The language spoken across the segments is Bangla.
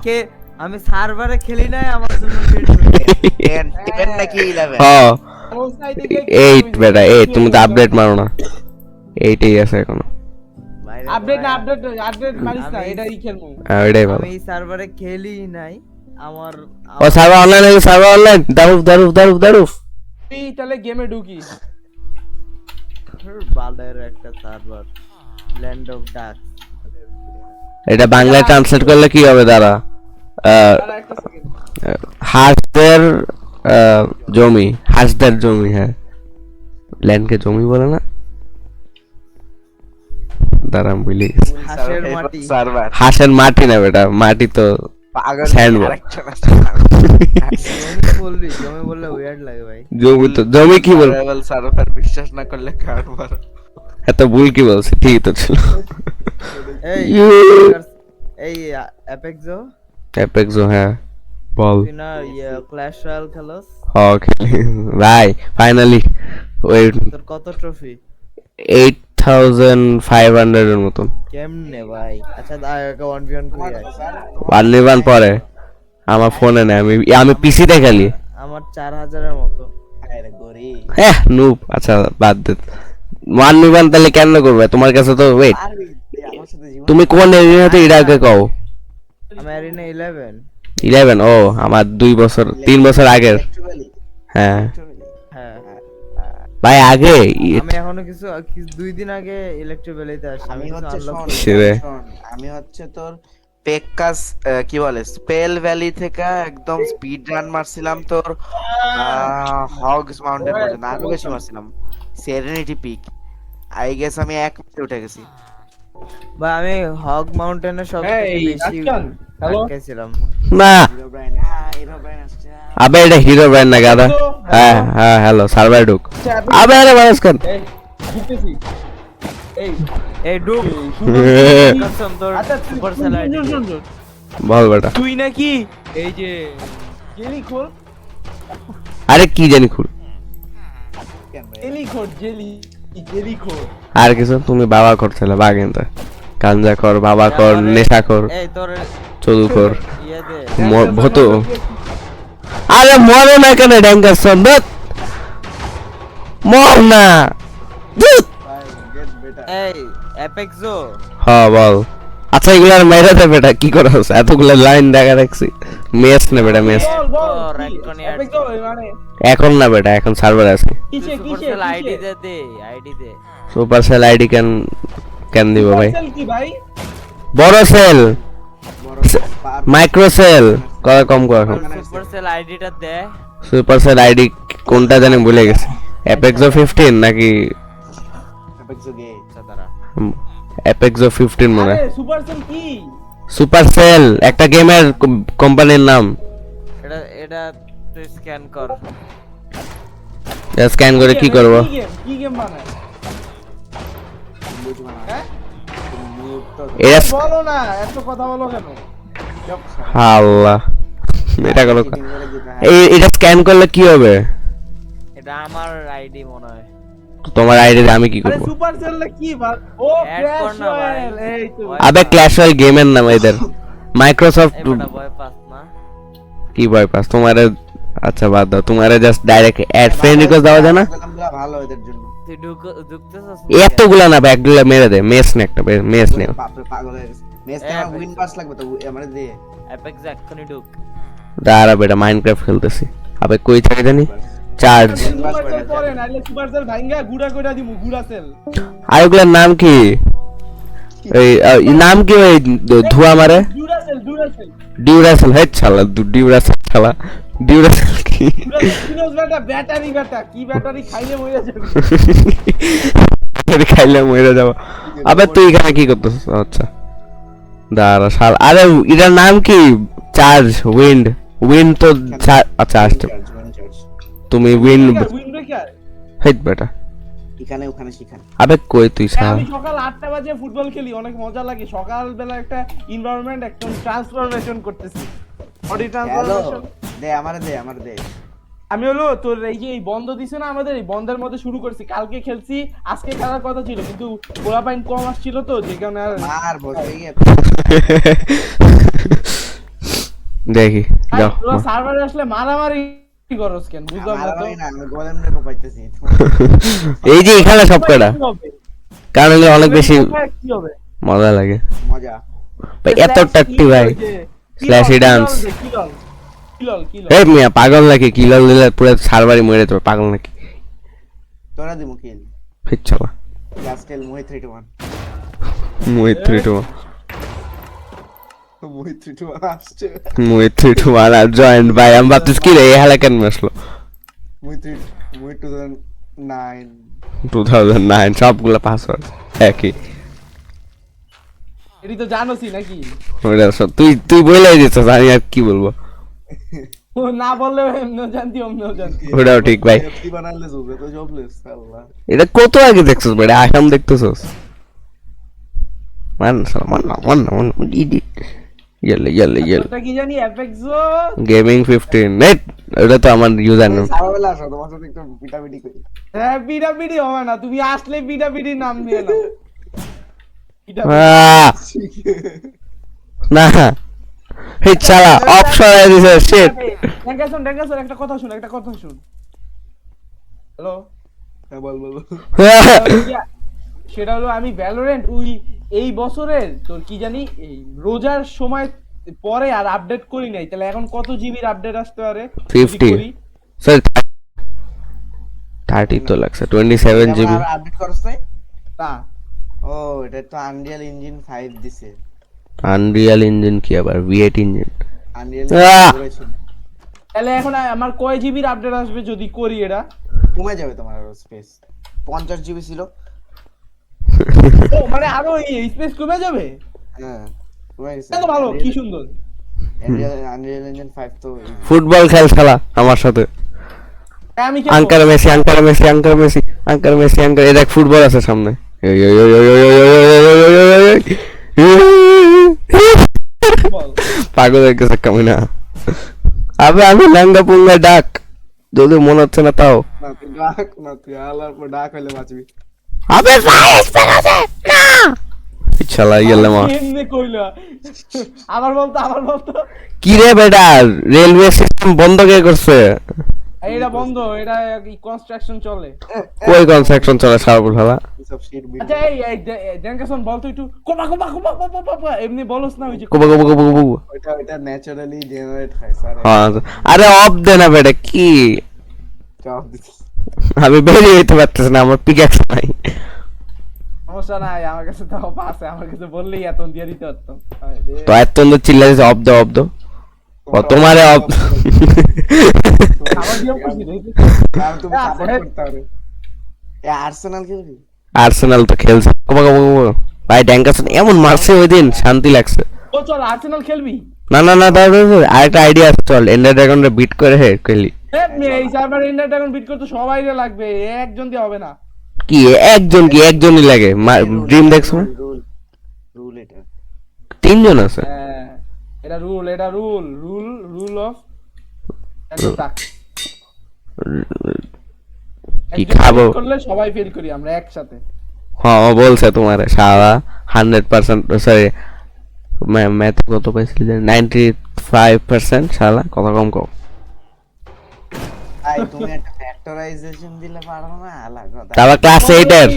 কে আমি সার্ভারে খেলি নাই আমার জন্য 10 নাকি 11 হ্যাঁ 8 বেটা 8 তুমি তো আপডেট মারো না 8 এই আছে এখনো আপডেট মারিস না এটাই খেলমু এটাই ভালো আমি এই সার্ভারে খেলি নাই আমার ও সার্ভার অনলাইন আছে সার্ভার অনলাইন দারুফ তুই তাহলে গেমে ঢুকি বালের একটা সার্ভার ল্যান্ড অফ ডাক এটা বাংলায় ট্রান্সলেট করলে কি হবে দাঁড়া আর একটা সেকেন্ড হাঁসদের জমি হ্যাঁ ল্যান্ডকে জমি বলে না দাঁড়াম বুঝলি হাঁসের মাটি সার্ভার হাঁসের মাটি না বেটা মাটি তো পাগল Sand ball. আরেকজন আছে। জমি বললে উইয়ার্ড লাগে ভাই জমি কি বল সার্ভার বিশ্বাস না করলে কারবার এত ভুল কি বলছি ঠিক তো ছিল এই এই অ্যাপেক্সো হ্যাঁ বল তুই না ক্ল্যাশ রয়্যাল খেলোস ওকে ভাই ফাইনালি ওই তোর কত ট্রফি 8500 এর মতন কেমনে ভাই আচ্ছা আগে 1v1 করি ওয়ান পরে আমার ফোনে না আমি পিসিতে খেলি আমার 4000 এর মতো আরে গরি হ্যাঁ নুব আচ্ছা বাদ দে ওয়ান তাহলে কেন করবে তোমার কাছে তো ওয়েট আরে আমার সাথে জীবন তুমি কোন এরিয়াতে ইরাকে কও আমি অ্যারিনা 11 11 ও আমার 3 বছর আগের হ্যাঁ হ্যাঁ ভাই আগে আমি এখনো কিছু 2 দিন আগে ইলেকট্রিক ভ্যালিতে আসছি আমি কিছু হচ্ছে unlock শোন, করি। ছেড়ে। শোন, আমি হচ্ছে তোর পেক্কাস কি বলে স্পেল ভ্যালি থেকে একদম স্পিড রান মারছিলাম তোর হগস মাউন্টেন পর্যন্ত আরো বেশি মারছিলাম সেরেনিটি পিক আই গেস আমি 1 মিনিটে উঠে গেছি ভাই আমি হগ মাউন্টেনে সবথেকে এই, বেশি আজকাল, হ্যালো? আটকেছিলাম না হিরো ব্রাইন আসছে আবে এটা হিরো ব্র্যান্ড না গাদা হ্যাঁ হ্যাঁ হ্যালো সার্ভার ঢুক আবে আরে মানুষ কেন এই ঢুকতেছি এই এই ডুব শুনো কসম তোর আচ্ছা সুপার সেল আইডি বল বেটা তুই নাকি এই যে জেলি খোল আরে কি জানি খুল জেলি খোল জেলি খোল আর কিছু তুমি বাবা করছিলে বাগেনটা গাঞ্জা কর বাবা কর নেশা কর এই তোর চদু কর ইয়ে দে ভতো আরে মরে না কেন ড্যাঙ্গার সন্দত মর না ধুৎ। এই অ্যাপেক্সো হ্যাঁ বল আচ্ছা এগুলার মেরে দে বেটা কি করা হচ্ছে এতগুলো লাইন দেখা রাখছি মেস না বেটা মেস বল বল তোর কি? এখনই এবার add তো কর। মানে এখন না বেটা এখন সার্ভার আছে কিসে সুপার কিসে সেল আইডি দে আইডি দে সুপার সেল আইডি কেন দিব ভাই পার্সেল কি ভাই বড় সেল মাইক্রো সেল কয় কম কয় এখন সুপার সেল আইডিটা দে সুপার সেল আইডি কোনটা জানি ভুলে গেছি অ্যাপেক্সো 15 নাকি আচ্ছা দাঁড়া অ্যাপেক্সো 15 মনে আরে সুপারসেল কি সুপার সেল একটা গেমের কোম্পানির নাম এটা তুই স্ক্যান কর স্ক্যান করে কি করব কি গেম বানায় হ্যাঁ এটা বলো না এত কথা বলো কেন আল্লাহ এটা করো এটা স্ক্যান করলে কি হবে এটা আমার আইডি মনে হয় তোমার আইডি আমি কি আরে করব সুপারসেল না কি ও Add ক্র্যাশ কর না ভাই। রয়্যাল এই তো আবে ক্ল্যাশ রয়্যাল গেমের নাম এদের মাইক্রোসফট এই বেটা ভয় পাস না কি ভয় পাস তোমারে আচ্ছা বাদ দাও তোমারে just direct add friend request দেওয়া যায় না ভালো এদের জন্য তুই ঢুকতেছস এতগুলা না ব্যাগগুলা মেরে দে মেস নে একটা মেস নে বাপরে পাগল হয়ে গেছে মেস হ্যাঁ, থেকে উইন পাস লাগবে তো আমারে দিয়ে অ্যাপেক্স এক্ষুনি ঢুক দাঁড়া বেটা মাইনক্রাফট খেলতেছি আবে কই থাকে জানি চার্জ সুপারসেল করে নাইলে সুপারসেল ভাঙ্গা গুড়া কইরা দিমু গুড়া সেল আর ওগুলার নাম কি এই নাম কি ওই ধোয়া মারে ডুরাসেল ডিউরাসেল হেড শালা ডিউরাসেল শালা ডিউরাসেল কি সিনোস ব্যাটারি কি ব্যাটারি খাইলে মরে যাবে আমি খাইলে মরে যাব আবে তুই এখানে কি করতেছিস আচ্ছা দাঁড়া শালা আরে এটার নাম কি চার্জ উইন্ড তো আচ্ছা আসছে তুমি উইন্ড উইন ব্রেকার হেড বেটা এখানে ওখানে শিখান আবে কই তুই শালা আমি সকাল 8টা বাজে ফুটবল খেলি অনেক মজা লাগে সকালবেলা একটা এনভায়রনমেন্ট একদম ট্রান্সফরমেশন করতেছি বডি হ্যালো ট্রান্সফরমেশন আমারে দে আমি হলো তোর এই যে এই বন্ধ দিছে না আমাদের এই বন্ধের মধ্যে শুরু করছি কালকে খেলছি আজকে খেলার কথা ছিল কিন্তু পোলাপাইন কম আসছিল তো যে কারণে আর মার বসে গিয়ে দেখি যাও তোরা সার্ভারে আসলে মারামারি করস কেন বুঝলাম না তো মারামারি না, আমি গোলেম রে কোপাইতেছি। এই যে এখানে সব কটা কি হবে? কারণ এগুলো অনেক বেশি কি হবে মজা লাগে মজা। ভাই এত টাট্টি ভাই স্ল্যাশি ডান্স কি লল এই মিয়া পাগল নাকি কিলাল দিলে পুরো সার্ভারই মরে যাবে পাগল নাকি তোরা দিমু কিল। ফিচ্ছলা লাস্ট টেল মোহিত 3-1। মুই 3-2 মোহিত 3-1 আসছে। মুই 3-2 আর জয়েন্ট ভাই আমি ভাবতেছি কি রে এই হালা কেন আসলো মোহিত 2009। 2009 সবগুলো পাসওয়ার্ড একই এটি তো জানোসই নাকি ওটা সব তুই বলেই দিছিস আমি আর কি বলবো ও না বললে এমনিও জানতি অমনিও জানতি ওটাও ঠিক ভাই কি বানালে জোবে তো জবলেস আল্লাহ। এটা কত আগে দেখছিস ভাই আসাম দেখতেছিস মান ইডি ইয়ালে ওটা কি জানি অ্যাপেক্সো গেমিং 15 নেট ওটা তো আমার ইউজার নেম সারাবেলা আসো, তোমার সাথে একটু পিটাপিটি করি। হ্যাঁ বিডাবিডি হবে না তুমি আসলে বিডাবিডি নাম নিয়ে নাও না হে চালা অপশন আই দিছে শিট ডেঙ্গাসন একটা কথা শুন হ্যালো হ্যাঁ বল বল। সেটা হলো আমি ভ্যালোরেন্ট ওই এই বছরের তোর কি জানি এই রোজার সময় পরে আর আপডেট করি নাই তাহলে এখন কত জিবির আপডেট আসতে পারে 50 স্যার 30 তো লাগছে 27 জিবি আর আপডেট করছ নাই? না ও এটা তো আনরিয়াল ইঞ্জিন 5 দিছে। আনরিয়াল ইঞ্জিন কি আবার V8 ইঞ্জিন আনরিয়াল করেছিল। তাহলে এখন আমার কয় জিবির আপডেট আসবে যদি করি এটা কমে যাবে তোমার স্পেস। 50 জিবি ছিল। ও মানে আরো এই স্পেস কমে যাবে হ্যাঁ কমে গেছে। তো ভালো কি সুন্দর আনরিয়াল ইঞ্জিন 5 তো ফুটবল খেল খেলা আমার সাথে আমি আঙ্কার মেসি এই দেখ ফুটবল আছে সামনে পাগল হয়ে গেছে কামিনা আবে আমি ল্যাঙ্গা পুঙ্গা ডাক যদি মনে হচ্ছে না তাও না তুই ডাক না তুই আলার পর ডাক হইলে বাঁচবি। আবে স্পেন আছে না ইচ্ছালা গেলে মা এমনি কইলা আবার বলতো কি রে বেটা রেলওয়ে সিস্টেম বন্ধ কে করছে এটা বন্ধ এটা কনস্ট্রাকশন চলে কই কনস্ট্রাকশন চলে সারাপুর খেলা সব শিট বিট। আচ্ছা এই ডেঙ্গাসন বলতো একটু কোপা এমনি বলস না ওই যে কুবু ওটা ন্যাচারালি জেনারেট হয় স্যার। হ্যাঁ আরে অফ দে না বেটা কি জবাব দিছি। আমি বেরিয়ে যেতে পারতেছি না আমার পিক্যাক্স নাই সমস্যা নাই আমার কাছে তো আছে আমার কাছে বললেই এত দিয়ে দিতে পারতাম তো এত তো চিল্লাইছে অফ দে ও তোমারে অফ আমার দিয়েও খুশি রে আর তুমি সাপোর্ট করতে পারো। এ আর্সেনাল খেলবি? আর্সেনাল তো খেলছে কুবু ভাই ড্যাঙ্কাসন এমন মারছে ওই দিন শান্তি লাগছে ও চল আর্সেনাল খেলবি না দাদা আরেকটা আইডিয়া আছে চল এন্ডার ড্রাগনরে বিট করে হে খেলি এই সার্ভার ইন্ডিয়া ড্রাগন বিট করতে সবাইরে লাগবে একজন দিয়ে হবে না কি একজনই লাগে ড্রিম দেখছো না রুল এটা। তিনজন আছে হ্যাঁ এটা রুল অফ কি খাবো করলে সবাই ফেল করি আমরা একসাথে হ্যাঁ ও বলছে তোমার সারা 100% সরি ম্যাথ কত পাইছিল 95% শালা কত কম কম আই তুমি একটা ফ্যাক্টরাইজেশন দিলে পারো না আলাদা। তারপর ক্লাস 8 এর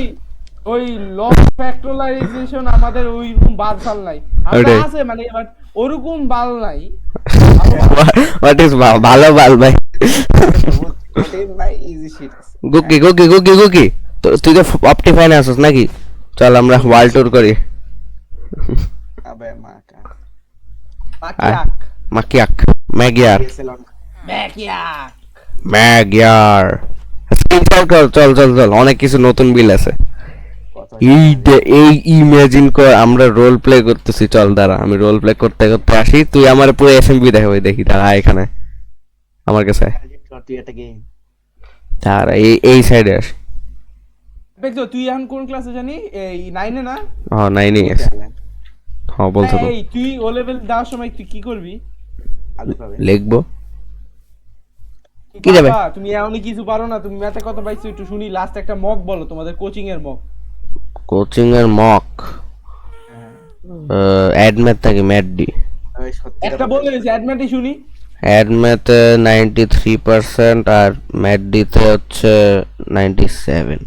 ওই লস ফ্যাক্টরাইজেশন আমাদের ওইরকম বালসাল নাই আমরা ওটাই। আছে মানে বাট ওরকম বাল নাই হোয়াট ইজ ভালো বাল ভাই ওটাই ভাই ইজি শিট। গুকি তো তুই তো অপটিফাইনে আসছ নাকি চল আমরা ওয়ার্ল্ড ট্যুর করি আবে মাকা বাকিয়াক মাকিয়াক ম্যাগিয়ার এসেলন ম্যাগিয়ার স্ক্রিনশট কর চল অনেক কিছু নতুন বিল আছে কত এই ইমাজিন কর আমরা রোল প্লে করতেছি চল দাঁড়া আমি রোল প্লে করতে আসি তুই আমার পুরো এসএমবি দেখাবি দেখি দাঁড়া এখানে আমার কাছে তুই একটা গেম দাঁড়া এই সাইডে আসি দেখছো তুই এখন কোন ক্লাসে জানি এই 9 এ না হ্যাঁ 9 এ হ্যাঁ বলছো তো এই তুই ও লেভেল দেওয়ার সময় তুই কি করবি আলু পাবে। লিখবো কি কি যাবে? বাবা, তুমি এমনই কিছু পারো না তুমি ম্যাথে কত পাইছো একটু শুনি লাস্ট একটা মক বলো তোমাদের কোচিং এর মক কোচিং এর মক অ্যাড ম্যাথ থাকে ম্যাথ ডি সত্যি একটা বলে দিয়েছে অ্যাডমিটই শুনি। অ্যাড ম্যাথে 93% আর ম্যাথ ডিতে হচ্ছে 97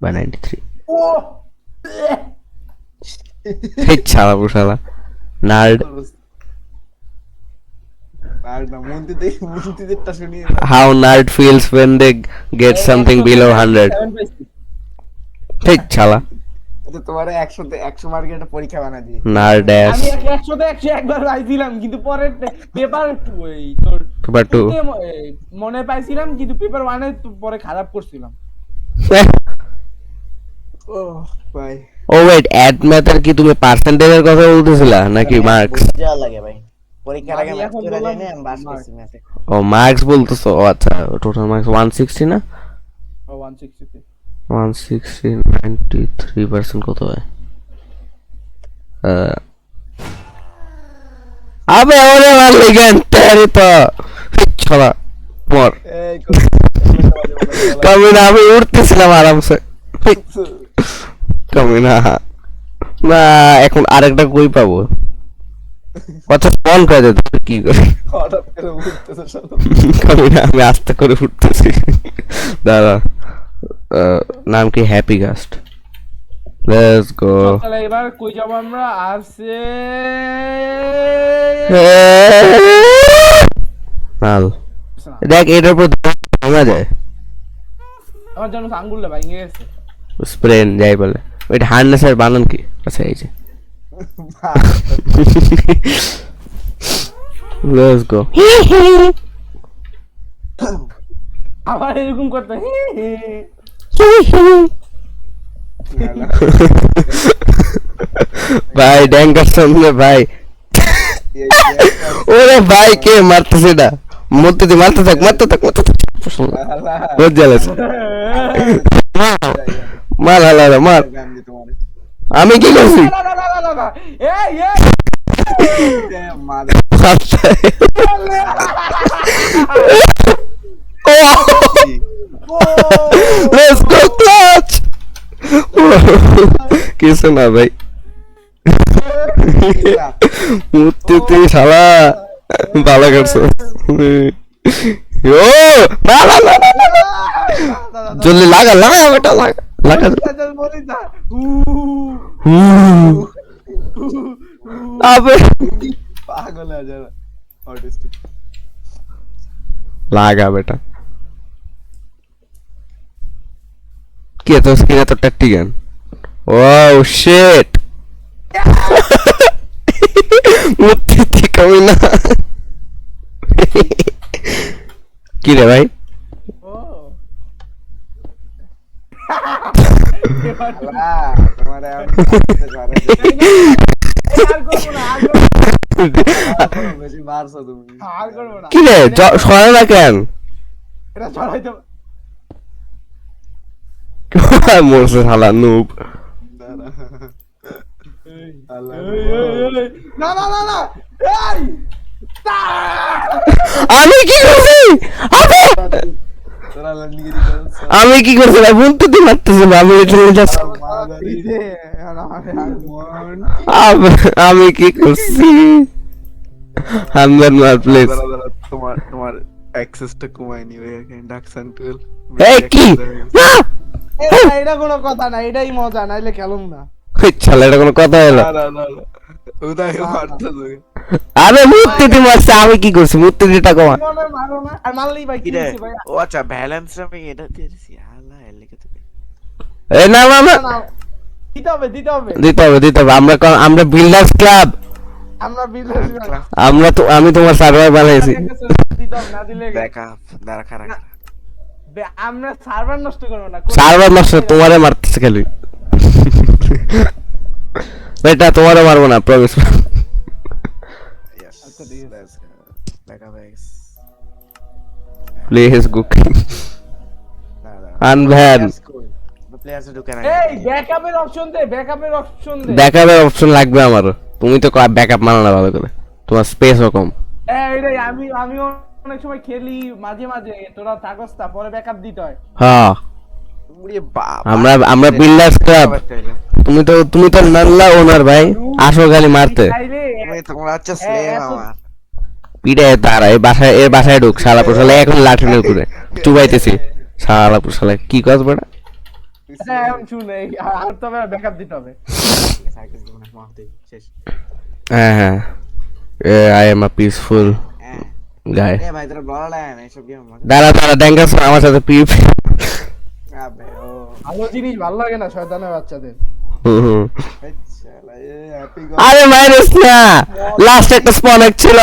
বা 93। ও এই ছাড়া বুশালা নার্ড। আর না মন্ত্রীদেরটা শুনি। How nerd feels when they get something below 100। 7 পাইছি। এই ছালা তো তোমার 100 মার্কের একটা পরীক্ষা বানাই দিই। Nerd ass. আমি 100 একবার পাইছিলাম কিন্তু পরে পেপার ওই তোর পেপার 2 মনে পাইছিলাম কিন্তু পেপার 1 এ পরে খারাপ করছিলাম। ও ভাই ও ওয়েট অ্যাড ম্যাথের কি তুমি পার্সেন্টেজের কথা বলতেছিলা নাকি মার্কস? যা লাগে ভাই পরীক্ষার আগে আমি ম্যাথ এখন করে বললাম দেয় না আমি বাস করছি ম্যাথে। ও মার্কস বলতেছো? ও আচ্ছা টোটাল মার্কস 160 না? 160 তে 160 93% কত হয়? আবে ওরে মার লেগেন তেরি তো ছলা মর এই কমি না। আমি উঠতেছিলাম আরামসে। কমি না না এখন আরেকটা কই পাবো? কথা ফোন করে দে কি করি। হঠাৎ করে উঠতেছে সব। কমি না আমি আস্তে করে উঠতেছি। দাদা নাম কি? হ্যাপি গাস্ট। Let's go. তাহলে এবার কই যাব আমরা? আসছে নাল দেখ এটার উপর ভাঙা যায়। আমার জন্য আঙ্গুলটা ভেঙে গেছে। স্প্রেন যাই বলে ওইটা হার্নেসের বানান কি? আচ্ছা এই যে লেটস গো। আবার এরকম করতে ভাই ড্যাঙ্গার সামনে ভাই। ওরে ভাই কে মারতেছে এটা? মরতে মারতে থাক মারতে থাক মারতে থাক। বহুত জ্বালাস। মার হালা মার। আমি কি করছি? এই Let's go clutch. কিছু না ভাই মুত্তি শালা ভালো করছো। ও না না না জলদি লাগা লাগা বেটা লাগা লাগা। আবে পাগল হয়ে যাবে অটিস্টিক। লাগা বেটা। কি তো স্ক্রিনে তো টাট্টি গান। ও শিট মুত্তি কমি না। কি রে ভাই? তোমার বেশি মারছো তুমি। কি রে সরে না কেন? এটা ছড়াইতে মরছে শালা নুব। না না না না এই আমি কি করছি? আমি কি করছি ভাই? বলতে দি মারতেছি আমি আমি কি করছি? হামদান মার প্লিজ। তোমার অ্যাক্সেসটা কমায়নি ওই ইন্ডাকশন টুল। এই কি না এটা কোনো কথা না, এটাই মজা, নাইলে খেলুম না। শালা এটা কোনো কথা হলো? উদয় মারতেছে। আরে মূর্তি দি মারছে আমি কি করছি? মূর্তি দিটা কমা। মনে মারো না আর মারলেই ভাই কি কিরে হইছে ভাই? ও আচ্ছা ব্যালেন্স আমি এটা দিয়েছি আল্লাহ এর লেগে তুমি এ না না না না, দিতে হবে দিতে হবে। দিতে হবে আমরা বিল্ডার্স ক্লাব। আমরা বিজনেস আমরা তো আমি তোমার সার্ভার বানাইছি। দিতে হবে, না দিলে ব্যাকআপ দাঁড়া খারাপ। আমরা সার্ভার নষ্ট করব না। সার্ভার নষ্ট তোমারে মারতেছে খালি। বেটা তোমারে মারবো না promise. Yes. Let's go. Backup X. Please cooking আনভ্যান। The players who can এই ব্যাকআপের অপশন দে, ব্যাকআপের অপশন দে। ব্যাকআপের অপশন লাগবে আমারও। তুমি তো ব্যাকআপ মানো না ভালো করে, তোমার স্পেসও কম। এই রে আমি অনেক সময় খেলি মাঝে মাঝে, তোরা থাকস তা পরে ব্যাকআপ দিতে হয়। হ্যাঁ উড়ে বাবা আমরা বিল্ডার্স ক্লাব তুমি তো নাল্লা ওনার ভাই, আসো খালি মারতে। খাইলে তোমরা হচ্ছে স্লেভ এত- আমার। পিঠে তারা এর বাসায় ঢুক, শালা পোশালে এখন লাঠি নিয়ে ঘুরে চুবাইতেছি, শালা পোশালে কি কাজ বেটা। আচ্ছা, এখন শুন, আর তবে ব্যাকআপ দিতে হবে। ঠিক আছে, আর কিছু জীবনে মারতে শেষ। হ্যাঁ আই এম আ পিসফুল হ্যাঁ গায়। এ ভাই তোরা বলা না এসব গেম আমাকে। দাঁড়া ড্যাঙ্গাস আমার সাথে পিপ। আবে ও ভালো জিনিস ভালো লাগে না শয়তানের বাচ্চাদের। শালা এ হ্যাপি গো। আরে মাইনাস না, লাস্ট একটা স্পন ছিল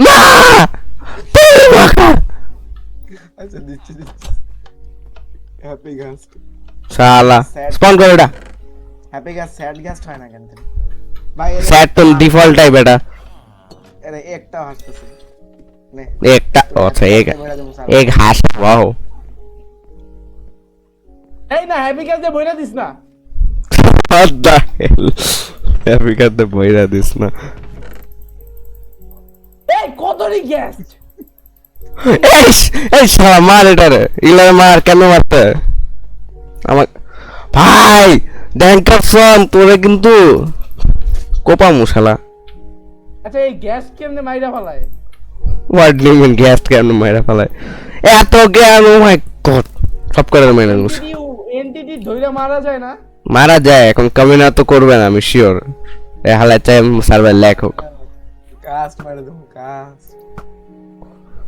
না। তুই বাকা। আচ্ছা দিচ্ছি হ্যাপি গাস। শালা স্পন করে এটা। হ্যাপি গাস স্যাড গাস হয় না কেন ভাই? স্যাট তো ডিফল্ট টাইপ এটা। আরে একটা হাসতেছে নে একটা আচ্ছা এক হাস ওয়াও। এই না হ্যাপি কাজ দিয়ে বইরা দিস না। What the hell? Happy got the বইরা দিস না। এই কতরি গ্যাস। এই শালা মার এটারে, ইলারে মার, কেন মারতে আমার ভাই? ড্যাঙ্কারসন তোরে কিন্তু কোপামু শালা। আচ্ছা এই গ্যাস কেমনে মাইরা ফেলায়? হোয়াট ডু মিন গ্যাস কেন মাইরা ফেলায়? এত জ্ঞান, ও মাই গড, সব করে মাইরা লুস। এনটিটি ধইরা মারা যায় না? মারা যায়, এখন কমিনা তো করবে না আমি শিওর। এ হালায় চাই সার্ভার ল্যাক হোক। কাস্ট মারে দেবো কাস্ট।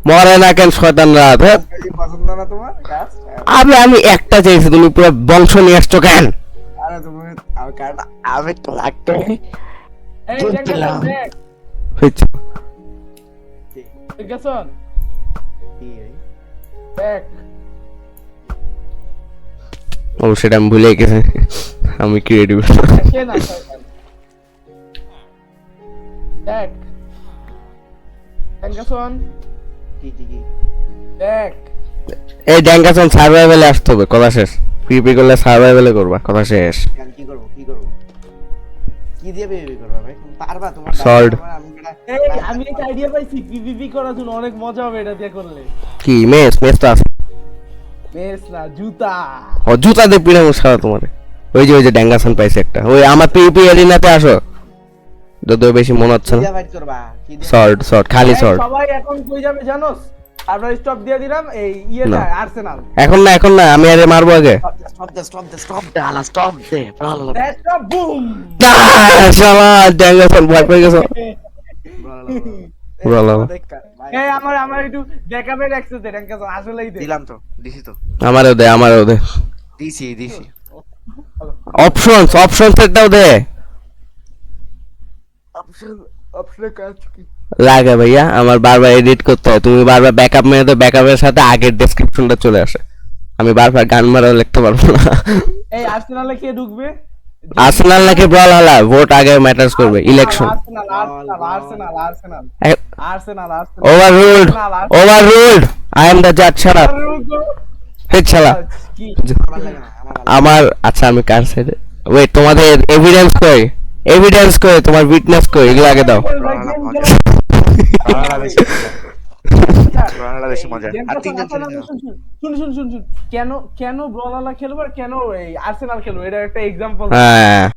মরে না কেন শয়তান রাত? কাজ পছন্দ না তোমার কাস্ট? আমি একটা চাইছি, তুমি পুরো বংশ নিয়ে আসছো কেন? আরে তুমি আমি কার্ড আমি তো লাগতো। এই দুধ দেখ দিলাম। হইছে। গেছন দেখ ও সেটা আমি ভুলে গেছি, আমি ক্রিয়েটিভ। কে না শয়তান। দেখ গেছন কি দেখ এই ড্যাঙ্গাসন সার্ভাইভালে আসতে হবে, কথা শেষ। পিপি করলে সার্ভাইভালে করবা, কথা শেষ। কেন কি করব কি দিয়ে বেবি করবা ভাই? তুমি পারবা তোমার Sword. আমি বেটা এই আমি একটা আইডিয়া পাইছি পিভিপি করার জন্য অনেক মজা হবে এটা দিয়ে করলে। কি মেস তো আছে। মেস না জুতা। ও জুতা দিয়ে পিড়ে মুসাও তোমারে। ওই যে ড্যাঙ্গাসন পাইছে একটা, ওই আমার পিপি এরিনাতে আসো, যত বেশি মনে হচ্ছে কি না। দিয়ে ফাইট করবা? কি দিয়ে? শর্ট খালি এই শর্ট। সবাই এখন কই যাবে জানোস? আমরা স্টপ দিয়ে দিলাম এই না। আর্সেনাল। এখন না আমি আরে মারবো আগে। স্টপ দে আলা স্টপ দে স্টপ বুম। শালা ড্যাঙ্গাসন ভয় পেয়ে গেছো। বলো। এই আমার একটু ব্যাকআপের অ্যাক্সেস দে র্যাঙ্ক আসলেই দে। দিলাম তো দিছি তো আমারও দে। দিছি অপশন সেটটাও দে। অপশনে কাজ কি? লাগে ভাইয়া, আমার বারবার এডিট করতে হয়, তুমি বারবার ব্যাকআপ মেরে তো ব্যাকআপের সাথে আগের ডেসক্রিপশনটা চলে আসে, আমি বারবার গান মারাও লিখতে পারবো না। এই আর্সেনালে কে ঢুকবে? আর্সেনাল নাকি ব্রালহালা, ভোট আগে ম্যাটারস করবে, election. Arsenal overruled I am the জাজ, শাট আপ। হেড শালা কি আমার লাগে না আমার ভালো আমার। আচ্ছা আমি কার সাইডে? ওয়েট, তোমাদের এভিডেন্স কই? তোমার উইটনেস কই? এগুলো আগে দাও। বেশি মজা আর তিনজন ছেলে না। শুন কেন ব্রলালা খেলবো আর কেন এই আর্সেনাল খেলবো এটা একটা এক্সাম্পল। হ্যাঁ